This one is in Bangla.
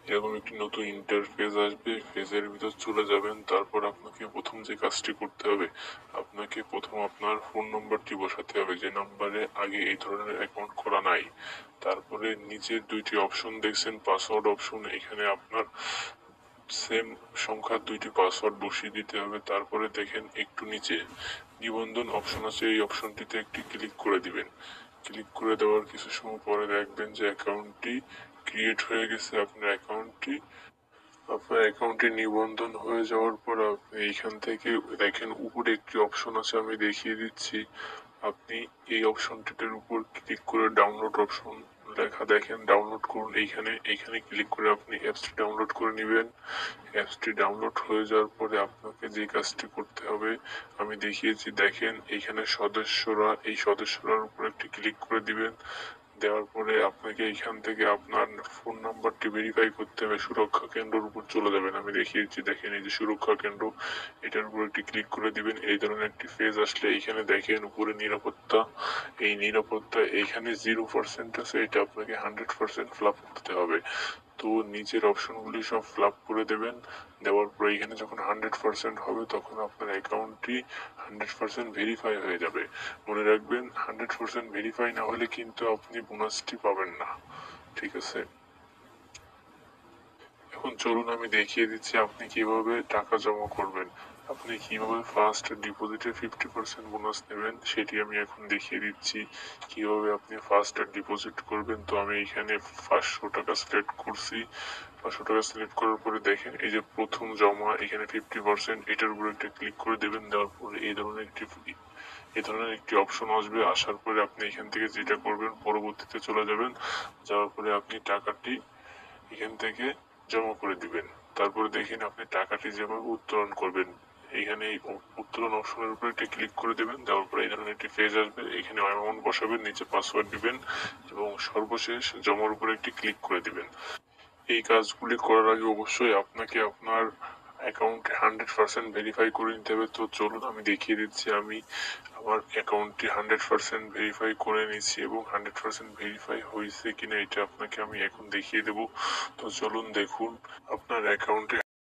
এরকম একটি নতুন ইন্টারফেস আসবে। ফেজের ভিতর চলে যাবেন। তারপর আপনাকে প্রথম যে কাজটি করতে হবে, আপনাকে প্রথম আপনার ফোন নম্বরটি বসাতে হবে যে নাম্বারে আগে এই ধরনের অ্যাকাউন্ট করা নাই। তারপরে নিচের দুইটি অপশন দেখছেন, পাসওয়ার্ড অপশন, এখানে আপনার সেম সংখ্যার দুইটি পাসওয়ার্ড বসিয়ে দিতে হবে। তারপরে দেখেন একটু নিচে নিবন্ধন অপশন আছে, এই অপশনটিতে একটি ক্লিক করে দিবেন। ক্লিক করে দেওয়ার কিছু সময় পরে দেখবেন যে অ্যাকাউন্টটি ক্রিয়েট হয়ে গেছে। আপনার অ্যাকাউন্টে নিবন্ধন হয়ে যাওয়ার পর আপনি এইখান থেকে দেখেন উপরে একটি অপশন আছে, আমি দেখিয়ে দিচ্ছি। আপনি এই অপশনটির উপর ক্লিক করে ডাউনলোড অপশন লেখা দেখেন, ডাউনলোড করুন। এইখানে ক্লিক করে আপনি অ্যাপসটি ডাউনলোড করে নেবেন। অ্যাপসটি ডাউনলোড হয়ে যাওয়ার পরে আপনাকে যে কাজটি করতে হবে আমি দেখিয়েছি, দেখেন এইখানে সদস্যরার উপর একটি ক্লিক করে দিবেন। দেওয়ার পরে আপনাকে এইখান থেকে আপনার ফোন নাম্বারটি ভেরিফাই করতে হবে। সুরক্ষা কেন্দ্রের উপর চলে যাবেন, আমি দেখিয়েছি, দেখেন এই যে সুরক্ষা কেন্দ্র, এটার উপর একটি ক্লিক করে দিবেন। এই ধরনের একটি পেজ আসলে এইখানে দেখেন উপরে নিরাপত্তা, এই নিরাপত্তা এইখানে 0% আছে, এটা আপনাকে 100% ফিল আপ করতে হবে। তো নিচের অপশনগুলি সব ফিল আপ করে দেবেন। দেওয়ার পর এখানে যখন 100% হবে তখন আপনার অ্যাকাউন্টটি 100% ভেরিফাই হয়ে যাবে। মনে রাখবেন 100% ভেরিফাই না হলে কিন্তু আপনি বোনাসটি পাবেন না। ঠিক আছে, এখন চলুন আমি দেখিয়ে দিচ্ছি আপনি কিভাবে টাকা জমা করবেন। আপনি কিভাবে ফার্স্ট ডিপোজিটে 50% বোনাস নেবেন সেটি আমি এখন দেখিয়ে দিচ্ছি। কিভাবে আপনি ফার্স্ট ডিপোজিট করবেন। তো আমি এখানে 500 টাকা সিলেক্ট করছি। 500 টাকা সিলেক্ট করার পরে দেখেন এই যে প্রথম জমা, এখানে 50%, এটার উপর একটা ক্লিক করে দেবেন। দেওয়ার পরে এই ধরনের একটি অপশন আসবে। আসার পরে আপনি এখান থেকে যেটা করবেন, পরবর্তীতে চলে যাবেন। যাওয়ার পরে আপনি টাকাটি এখান থেকে জমা করে দিবেন। তারপরে দেখেন আপনি টাকাটি যেভাবে উত্তোলন করবেন, এইখানে এই উত্তোলন অপশনের উপর একটা ক্লিক করে দেবেন। দেওয়ার পরে এই ধরনের একটি পেজ আসবে, এখানে অ্যামাউন্ট বসাবেন, নিচে পাসওয়ার্ড দিবেন এবং সর্বশেষ জমার উপরে একটি ক্লিক করে দিবেন। এই কাজগুলি করার আগে অবশ্যই আপনাকে আপনার অ্যাকাউন্টে 100% ভেরিফাই করে নিতে হবে। তো চলুন আমি দেখিয়ে দিচ্ছি, আমি আমার অ্যাকাউন্টটি 100% ভেরিফাই করে নিয়েছি এবং 100% ভেরিফাই হয়েছে কিনা এটা আপনাকে আমি এখন দেখিয়ে দেব। তো চলুন দেখুন আপনার অ্যাকাউন্টে